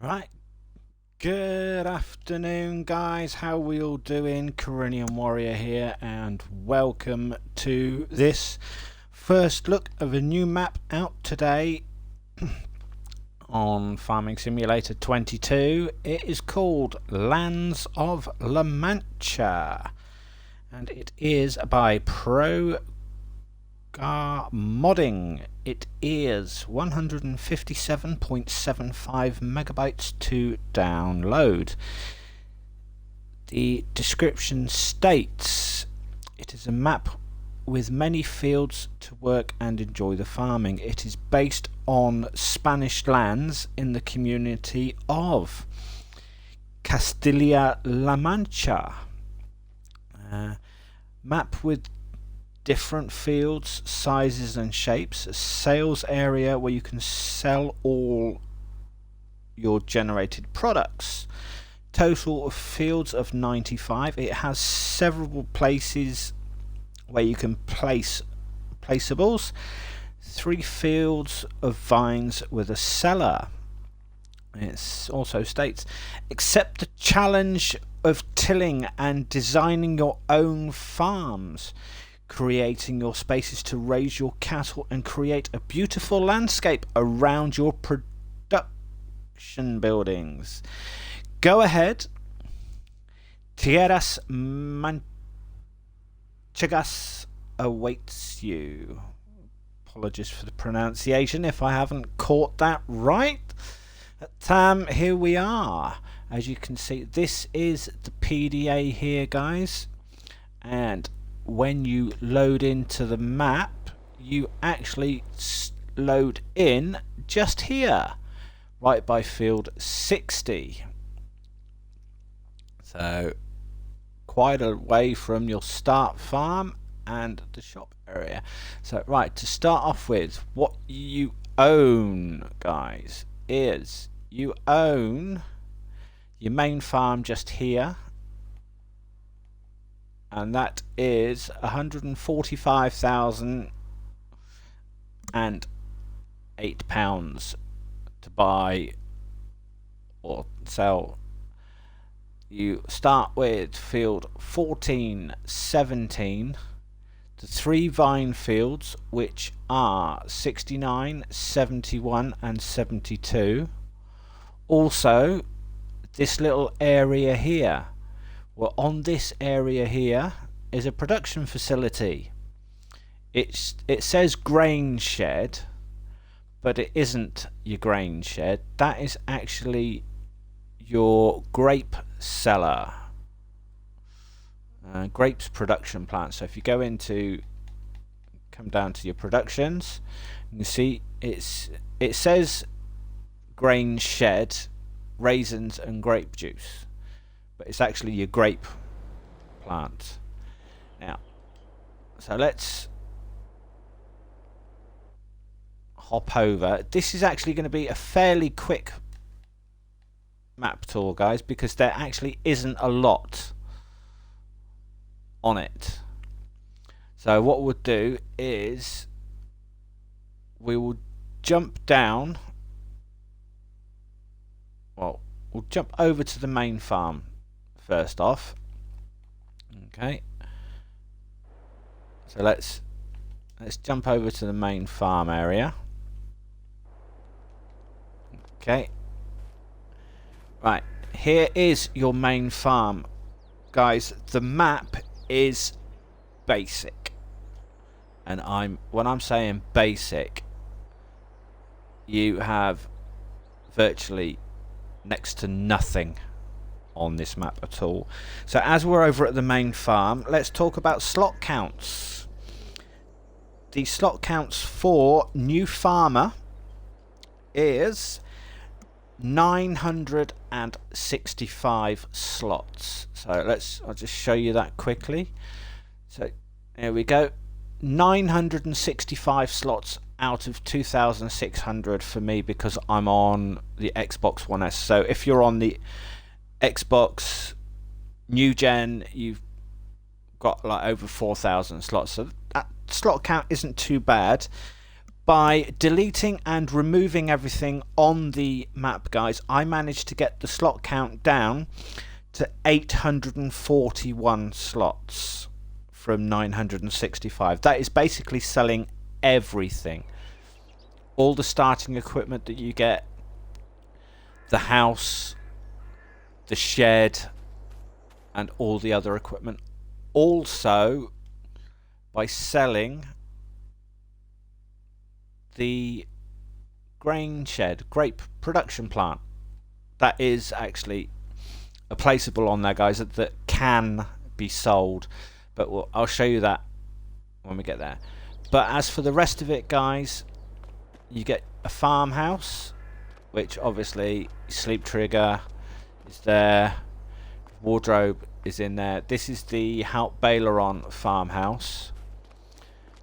Right, good afternoon guys, how we all doing? Corinian Warrior here and welcome to this first look of a new map out today on Farming Simulator 22. It is called Lands of La Mancha and it is by ProGar Modding. It is 157.75 megabytes to download. The description states it is a map with many fields to work and enjoy the farming. It is based on Spanish lands in the community of Castilla-La Mancha. Map with different fields, sizes and shapes, a sales area where you can sell all your generated products. Total of fields of 95. It has several places where you can place placeables. 3 fields of vines with a cellar. It also states, accept the challenge of tilling and designing your own farms, creating your spaces to raise your cattle and create a beautiful landscape around your production buildings. Go ahead. Tierras Manchegas awaits you. Apologies for the pronunciation if I haven't caught that right. Here we are. As you can see, this is the PDA here, guys, and when you load into the map, you actually load in just here, right by field 60. So quite a way from your start farm and the shop area. So right, to start off with, what you own, guys, is you own your main farm just here, and that is 145,008 pounds to buy or sell. You start with field 14, 17, the 3 vine fields, which are 69, 71 and 72. Also this little area here. Well, on this area here is a production facility. It says grain shed, but it isn't your grain shed. That is actually your grape cellar, grapes production plant. So if you go into, come down to your productions, you can see it says grain shed, raisins and grape juice, but it's actually your grape plant. Now, so let's hop over. This is actually going to be a fairly quick map tour, guys, because there actually isn't a lot on it. So what we'll do is we will jump down. Well, we'll jump over to the main farm first off. Okay, so let's jump over to the main farm area. Okay, right, here is your main farm, guys. The map is basic, and when I'm saying basic, you have virtually next to nothing on this map at all. So as we're over at the main farm, let's talk about slot counts. The slot counts for new farmer is 965 slots. So I'll just show you that quickly. So there we go, 965 slots out of 2,600 for me, because I'm on the Xbox One S. So if you're on the Xbox new gen, you've got like over 4,000 slots. So that slot count isn't too bad, By deleting and removing everything on the map, guys, I managed to get the slot count down to 841 slots from 965. That is basically selling everything. All the starting equipment that you get, the house, the shed, and all the other equipment. Also, by selling the grain shed, grape production plant, that is actually a placeable on there, guys, that can be sold, but I'll show you that when we get there. But as for the rest of it, guys, you get a farmhouse, which obviously sleep trigger is there, wardrobe is in there. This is the Hout Baileron farmhouse.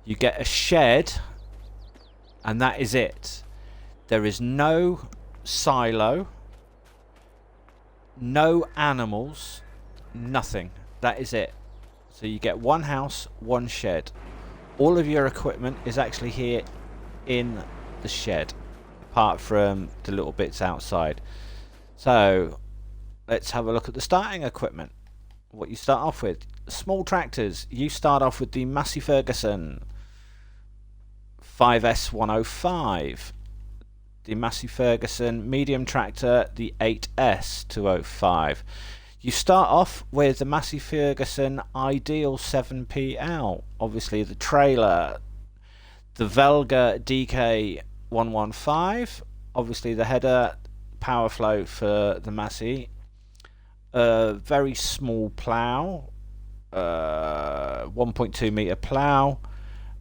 You get a shed, and that is it. There is no silo, no animals, nothing. That is it. So you get one house, one shed. All of your equipment is actually here in the shed, apart from the little bits outside. So let's have a look at the starting equipment. What you start off with. Small tractors. You start off with the Massey Ferguson 5S105. The Massey Ferguson medium tractor, the 8S205. You start off with the Massey Ferguson Ideal 7PL. Obviously the trailer. The Velga DK115. Obviously the header, power flow for the Massey. A very small plough, 1.2 metre plough,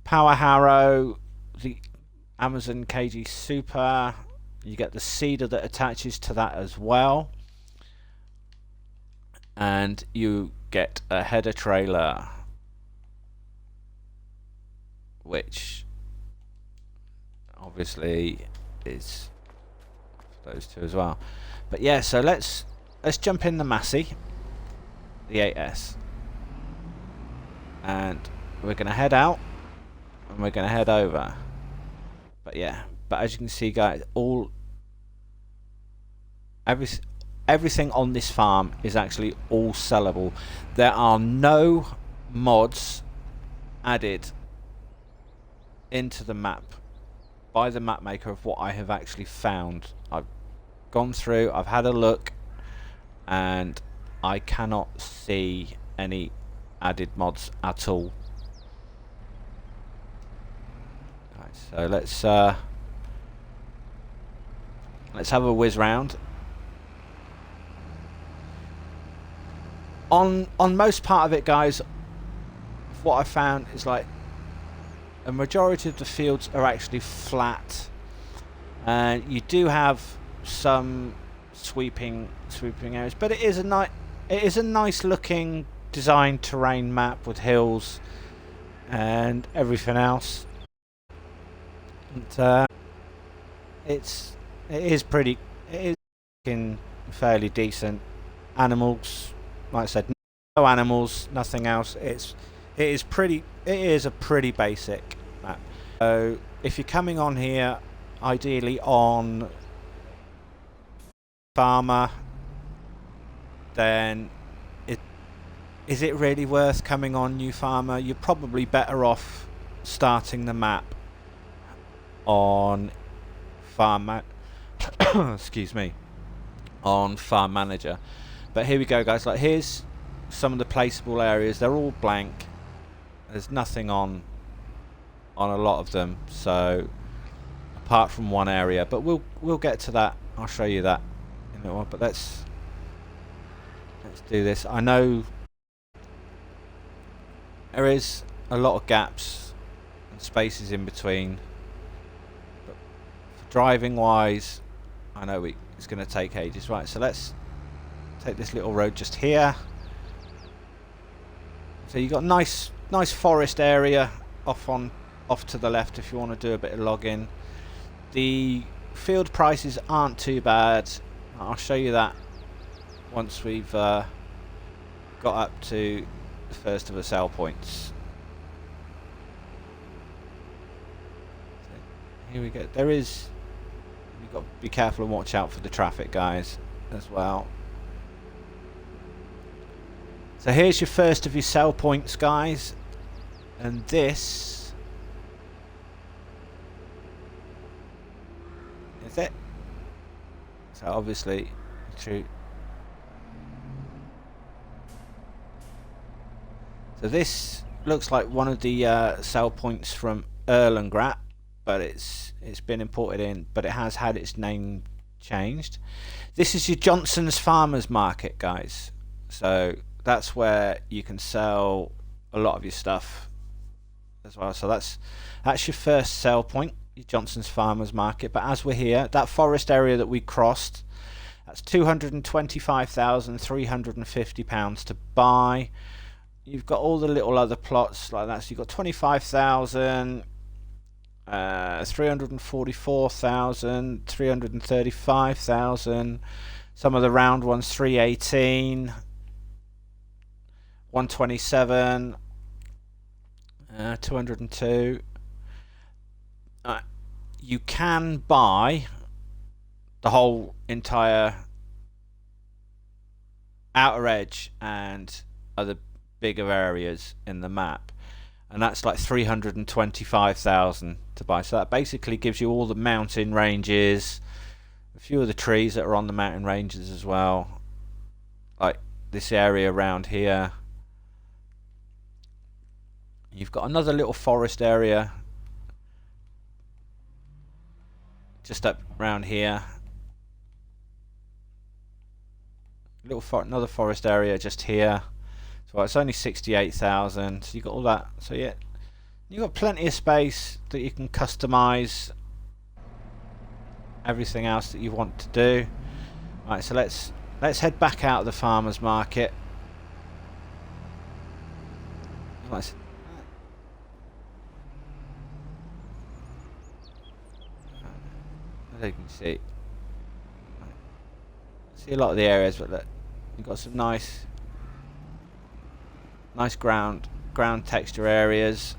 power harrow, the Amazon KG Super. You get the seeder that attaches to that as well, and you get a header trailer, which obviously is for those two as well. But yeah, so let's jump in the Massey, the 8S, and we're going to head out and we're going to head over. But yeah, but as you can see, guys, everything on this farm is actually all sellable. There are no mods added into the map by the map maker of what I have actually found. I've gone through, I've had a look, and I cannot see any added mods at all. Right, so let's have a whiz round. On most part of it, guys, what I found is like a majority of the fields are actually flat, and you do have some sweeping areas, but it is a nice looking designed terrain map with hills and everything else. And it is fairly decent. Animals, like I said, no animals, nothing else. It is a pretty basic map. So if you're coming on here, ideally on farmer, then is it really worth coming on new farmer? You're probably better off starting the map on farm excuse me, on farm manager. But here we go, guys. Like, here's some of the placeable areas. They're all blank. There's nothing on a lot of them, so apart from one area, but we'll get to that. I'll show you that in a while. But let's do this. I know there is a lot of gaps and spaces in between, but for driving wise, I know it's going to take ages. Right, so let's take this little road just here. So you've got nice forest area off to the left if you want to do a bit of logging. The field prices aren't too bad. I'll show you that once we've got up to the first of the sell points. here we go. There is, you've got to be careful and watch out for the traffic, guys, as well. So here's your first of your sell points, guys, and this is it. So obviously, true. So this looks like one of the sell points from Erlangratt, but it's been imported in, but it has had its name changed. This is your Johnson's Farmers Market, guys. So that's where you can sell a lot of your stuff as well. So that's your first sell point, your Johnson's Farmers Market. But as we're here, that forest area that we crossed, that's £225,350 to buy. You've got all the little other plots like that. So you've got 25,000, 344,000, 335,000. Some of the round ones, 318, 127, 202. You can buy the whole entire outer edge and other bigger areas in the map, and that's like 325,000 to buy. So that basically gives you all the mountain ranges, a few of the trees that are on the mountain ranges as well, like this area around here. You've got another little forest area just up around here, another forest area just here. So it's only 68,000. So you got all that. So yeah, you got plenty of space that you can customize everything else that you want to do. All right, so let's head back out of the farmers market. As you can see a lot of the areas, but look, you've got some nice ground texture areas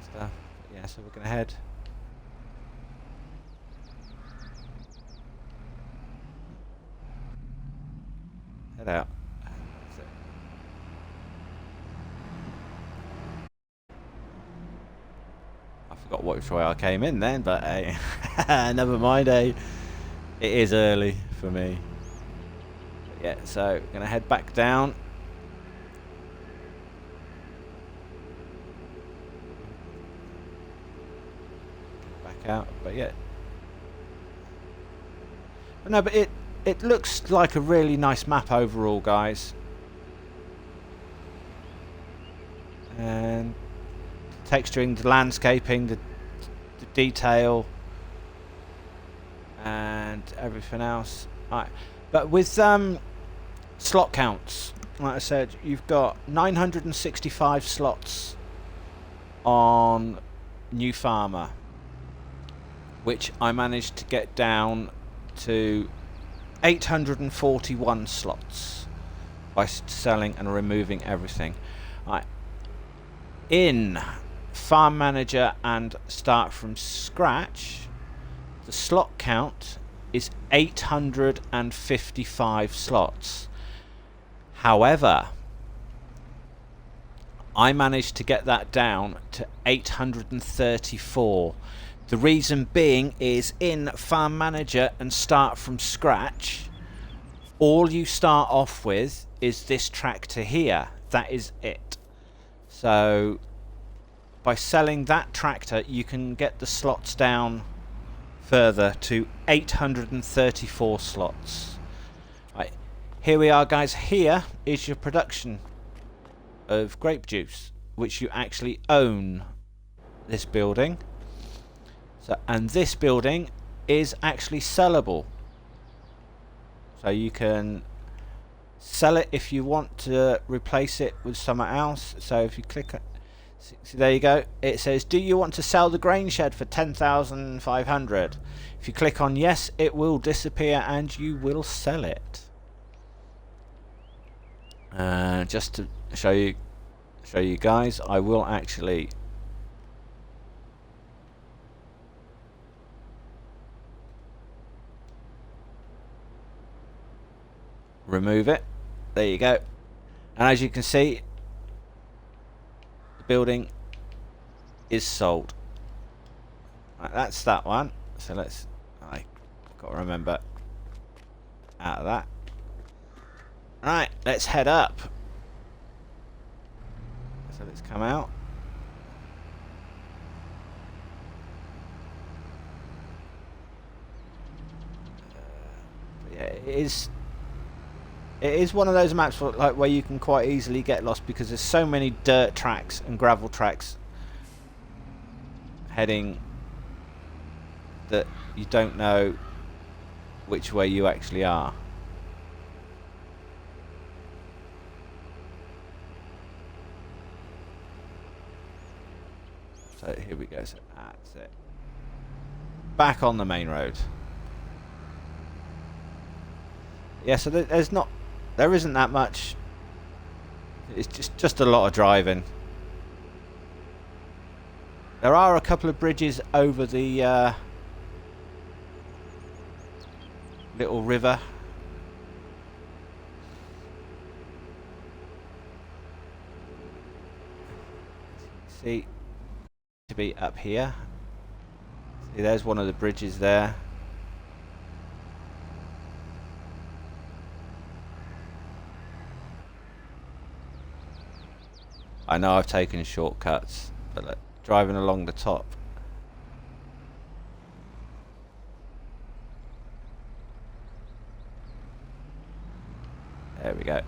stuff. Yeah, so we're gonna head out. I forgot which way I came in then, but hey, never mind. Hey, it is early for me. But yeah, so gonna head back down. Out, but yeah, but no, but it looks like a really nice map overall, guys, and texturing, the landscaping, the detail and everything else. Right, but with slot counts, like I said, you've got 965 slots on New Farmer, which I managed to get down to 841 slots by selling and removing everything. Right. In Farm Manager and Start from Scratch, the slot count is 855 slots. However, I managed to get that down to 834. The reason being is in Farm Manager and Start from Scratch, all you start off with is this tractor here. That is it. So by selling that tractor, you can get the slots down further to 834 slots. Right, here we are, guys. Here is your production of grape juice, which you actually own this building. So, and this building is actually sellable, so you can sell it if you want to replace it with something else. So if you click it, see, there you go, it says, do you want to sell the grain shed for 10,500? If you click on yes, it will disappear and you will sell it. Just to show you guys, I will actually remove it. There you go. And as you can see, the building is sold. Right, that's that one. So let's, I got to remember out of that. Right, let's head up. So let's come out. Yeah, it is one of those maps for, like, where you can quite easily get lost because there's so many dirt tracks and gravel tracks heading that you don't know which way you actually are. So here we go. So that's it. Back on the main road. Yeah, so there isn't that much. It's just a lot of driving. There are a couple of bridges over the little river. See, to be up here. See, there's one of the bridges there. I know I've taken shortcuts, but look, driving along the top. There we go.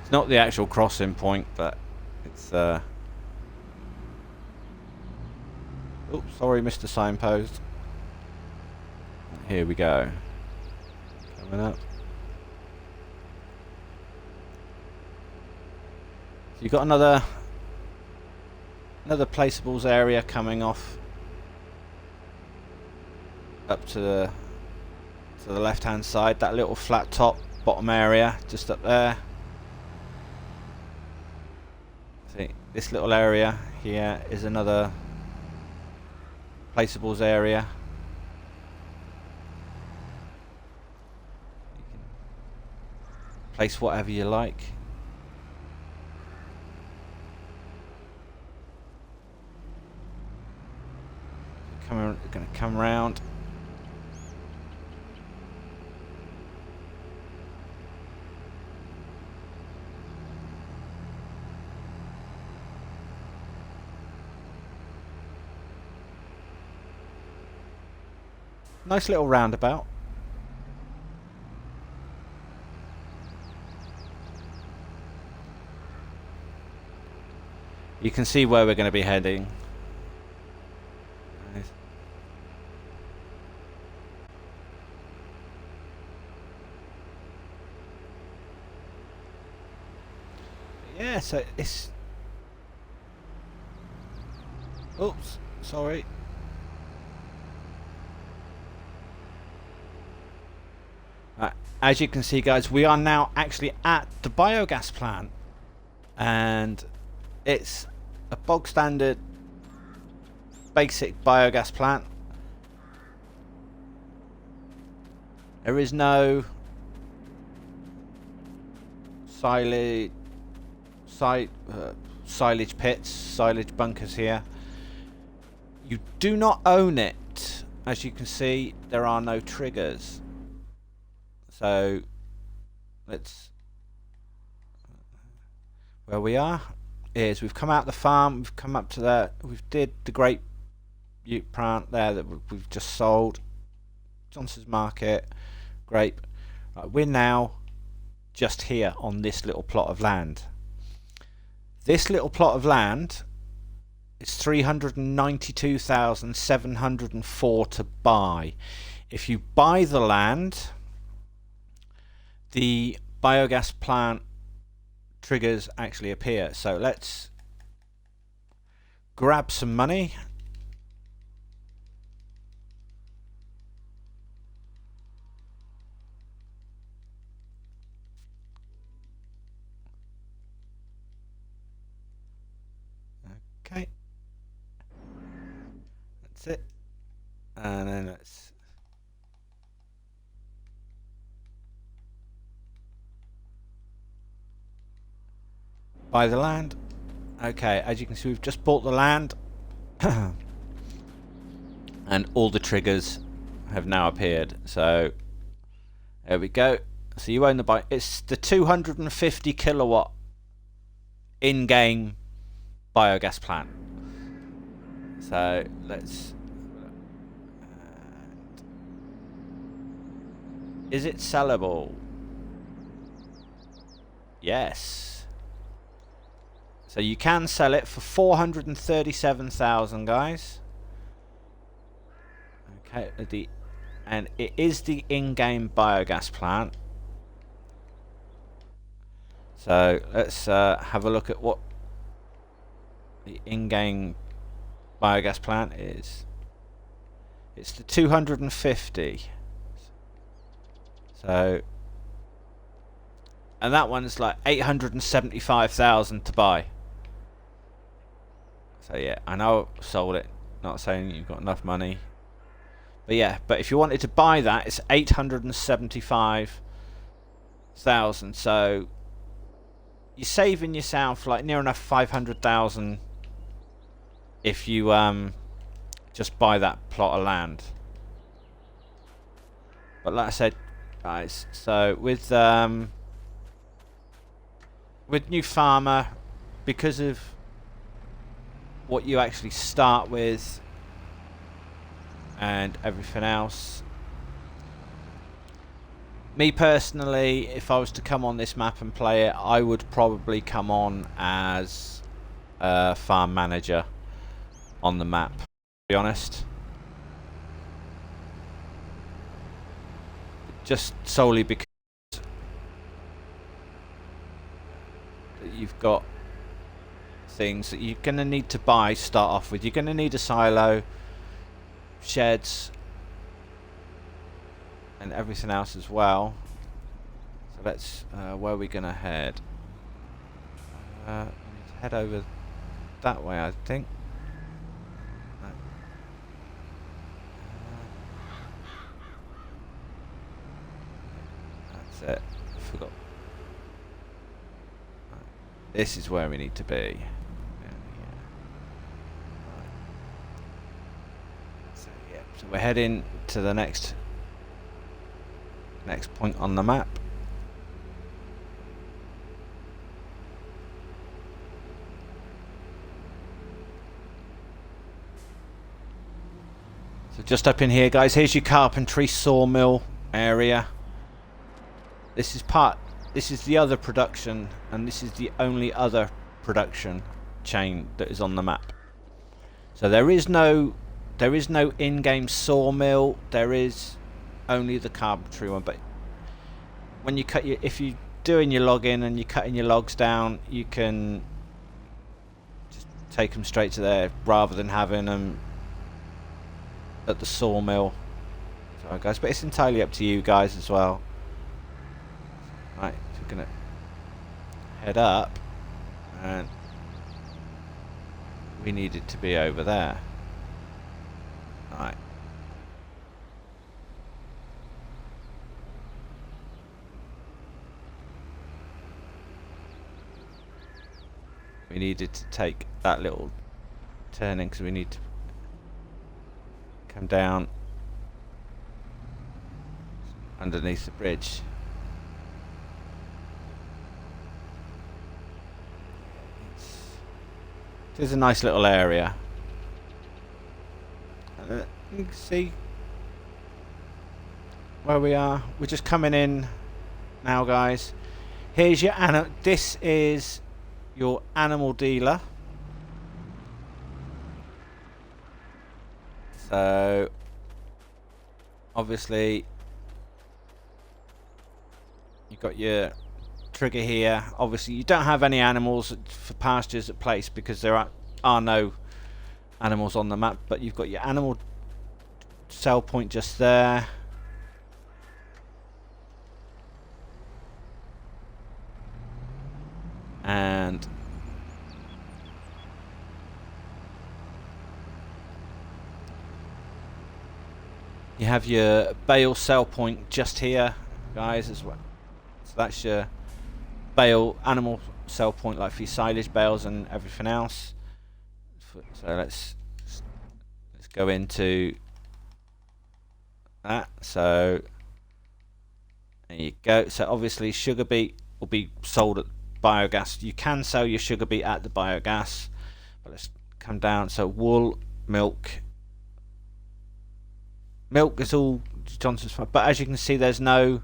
It's not the actual crossing point, but it's oops, sorry, Mr. Signpost. Here we go. Coming up. So you've got another placeables area coming off up to the left hand side, that little flat top bottom area just up there. See, this little area here is another placeables area. You can place whatever you like. We're going to come round. Nice little roundabout. You can see where we're going to be heading. Nice. Yeah, so it's... Oops, sorry. As you can see, guys, we are now actually at the biogas plant, and it's a bog standard basic biogas plant. There is no silage pits, silage bunkers here. You do not own it. As you can see, there are no triggers. So let's, where we are is we've come out the farm, we've come up to there, we've did the grape plant there that we've just sold, Johnson's Market, grape. Right, we're now just here on this little plot of land. This little plot of land is 392,704 to buy. If you buy the land, the biogas plant triggers actually appear. So let's grab some money. Okay, that's it. And then let's Buy the land. Okay, as you can see, we've just bought the land. And all the triggers have now appeared. So there we go. So you own the it's the 250 kilowatt in-game biogas plant. So let's. Is it sellable? Yes. So you can sell it for 437,000, guys. Okay, and it is the in-game biogas plant. So let's have a look at what the in-game biogas plant is. It's the 250. So, and that one's like 875,000 to buy. So yeah, I know I sold it. Not saying you've got enough money. But yeah, but if you wanted to buy that, it's 875,000. So you're saving yourself like near enough 500,000 if you just buy that plot of land. But like I said, guys, so with New Farmer, because of what you actually start with and everything else, me personally, if I was to come on this map and play it, I would probably come on as a farm manager on the map, to be honest. Just solely because you've got things that you're going to need to buy, start off with. You're going to need a silo, sheds, and everything else as well. So let's, where are we going to head? We need to head over that way, I think. That's it. Forgot. This is where we need to be. So we're heading to the next point on the map. So just up in here, guys, here's your carpentry sawmill area. This is the other production, and this is the only other production chain that is on the map. So there is no in-game sawmill. There is only the carpentry one. But when you if you're doing your login and you're cutting your logs down, you can just take them straight to there rather than having them at the sawmill. Sorry, guys, but it's entirely up to you guys as well. Right, so we're gonna head up, and we need it to be over there. Right. We needed to take that little turning because we need to come down underneath the bridge. It's a nice little area. You can see where we are. We're just coming in now, guys. Here's your this is your animal dealer. So obviously you've got your trigger here. Obviously you don't have any animals for pastures at place because there are no animals on the map, but you've got your animal sell point just there. And you have your bale sell point just here, guys, as well. So that's your bale animal sell point, like for your silage bales and everything else. So let's go into that. So there you go. So obviously sugar beet will be sold at biogas. You can sell your sugar beet at the biogas, but let's come down. So wool, milk is all Johnson's, but as you can see, there's no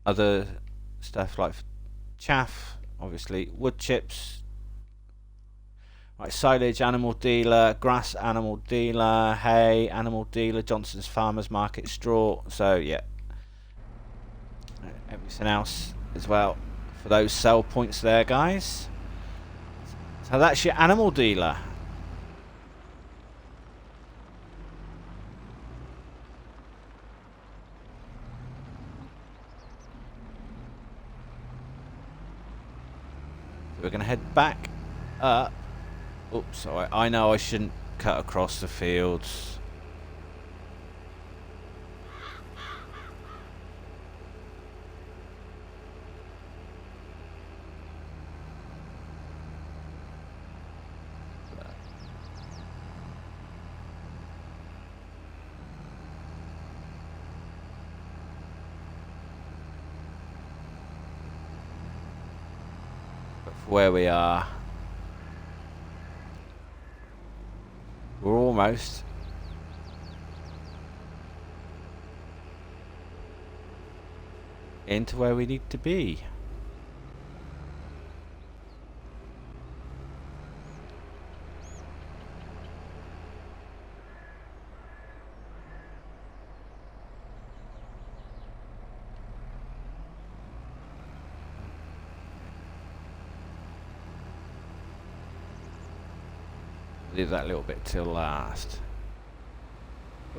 other stuff like chaff, obviously wood chips. Right, silage, animal dealer, grass, animal dealer, hay, animal dealer, Johnson's Farmers Market, straw. So yeah, everything else as well for those sell points there, guys. So that's your animal dealer. So we're going to head back up. Oops, sorry. I know I shouldn't cut across the fields. But for where we are, we're almost into where we need to be. Leave that little bit till last.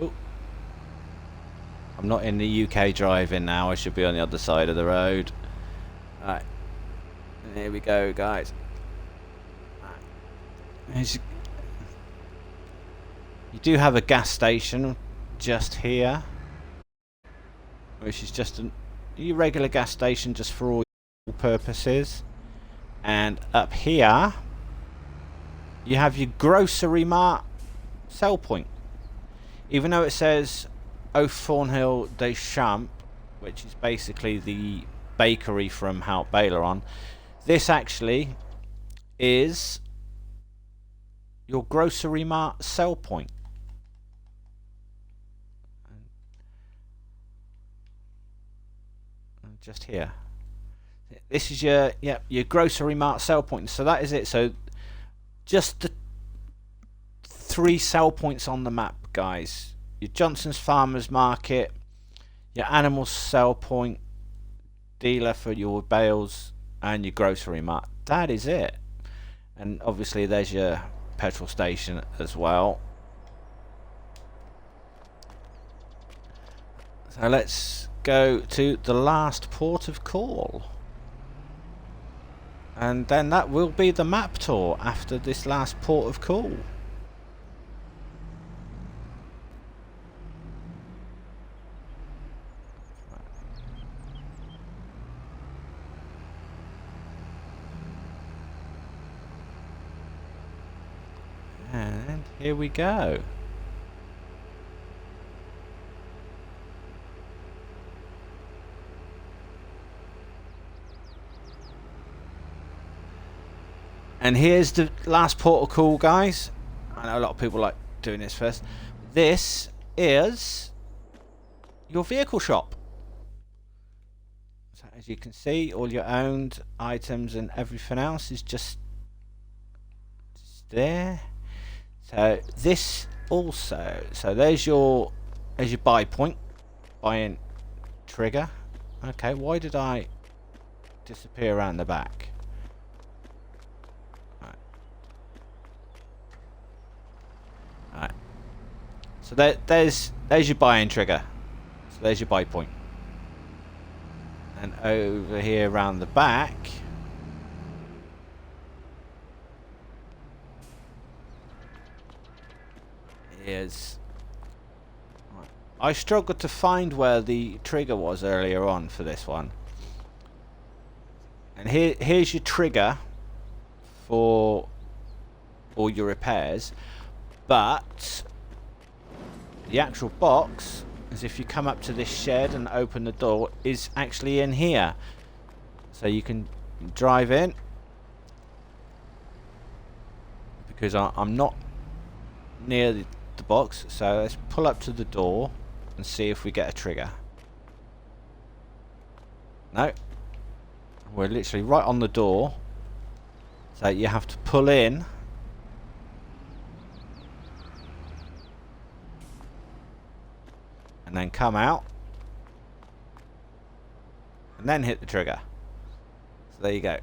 Oh, I'm not in the UK driving now. I should be on the other side of the road. Right, and here we go, guys. Right. You do have a gas station just here, which is just a regular gas station just for all purposes. And up here you have your grocery mart sell point. Even though it says Au Thornhill des Champs, which is basically the bakery from Hout Baileron, this actually is your grocery mart sell point. And just here. This is your grocery mart sell point. So that is it. So just the 3 sell points on the map, guys. Your Johnson's Farmers Market, your animal sell point, dealer for your bales, and your grocery mart. That is it. And obviously there's your petrol station as well. So let's go to the last port of call. And then that will be the map tour after this last port of call. And here we go. And here's the last port of call, guys. I know a lot of people like doing this first. This is your vehicle shop. So as you can see, all your owned items and everything else is just there. So this also, so there's your buy point, buying trigger. Okay, why did I disappear around the back? Alright. So there's your buying trigger. So there's your buy point. And over here around the back is, I struggled to find where the trigger was earlier on for this one. And here's your trigger for all your repairs, but the actual box, as if you come up to this shed and open the door, is actually in here. So you can drive in, because I'm not near the box. So let's pull up to the door and see if we get a trigger. No, we're literally right on the door, so you have to pull in and then come out and then hit the trigger. So there you go.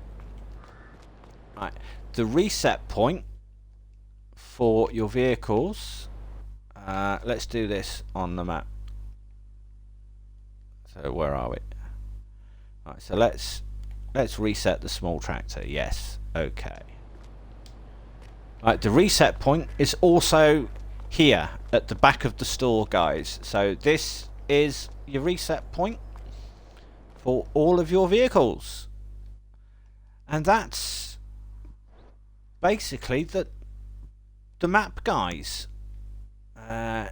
Right, the reset point for your vehicles, let's do this on the map. So where are we? Right, so let's reset the small tractor. Yes, okay. Right, the reset point is also here at the back of the store, guys. So this is your reset point for all of your vehicles, and that's basically the map, guys. A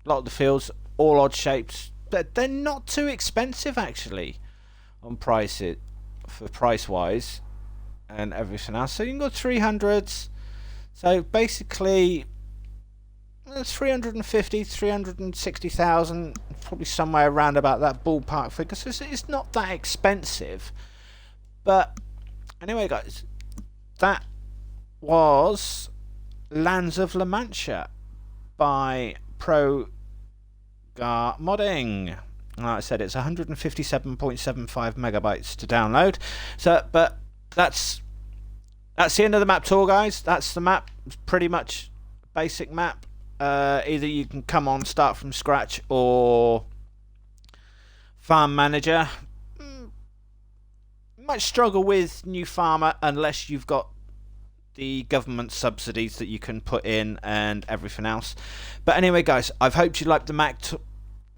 lot of the fields, all odd shapes. They're not too expensive actually on price wise and everything else. So you can go 300s. So basically 350, 360,000, probably somewhere around about that ballpark figure. So it's not that expensive. But anyway, guys, that was Lands of La Mancha by ProGar Modding. Like I said, it's 157.75 megabytes to download. So, but that's the end of the map tour, guys. That's the map. It's pretty much basic map. Either you can come on, start from scratch, or Farm Manager. You might struggle with New Farmer unless you've got the government subsidies that you can put in and everything else. But anyway, guys, I've hoped you liked the map tour.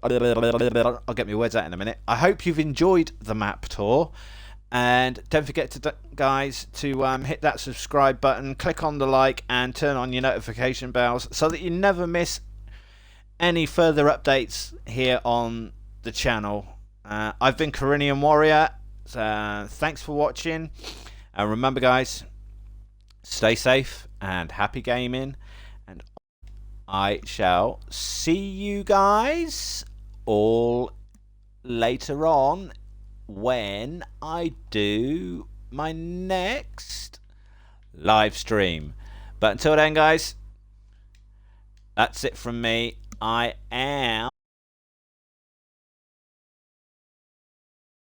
I'll get my words out in a minute. I hope you've enjoyed the map tour, and don't forget to guys to hit that subscribe button, click on the like, and turn on your notification bells so that you never miss any further updates here on the channel. I've been Corinian Warrior. Thanks for watching, and remember, guys, stay safe and happy gaming, and I shall see you guys all later on when I do my next live stream. But until then, guys, that's it from me. I am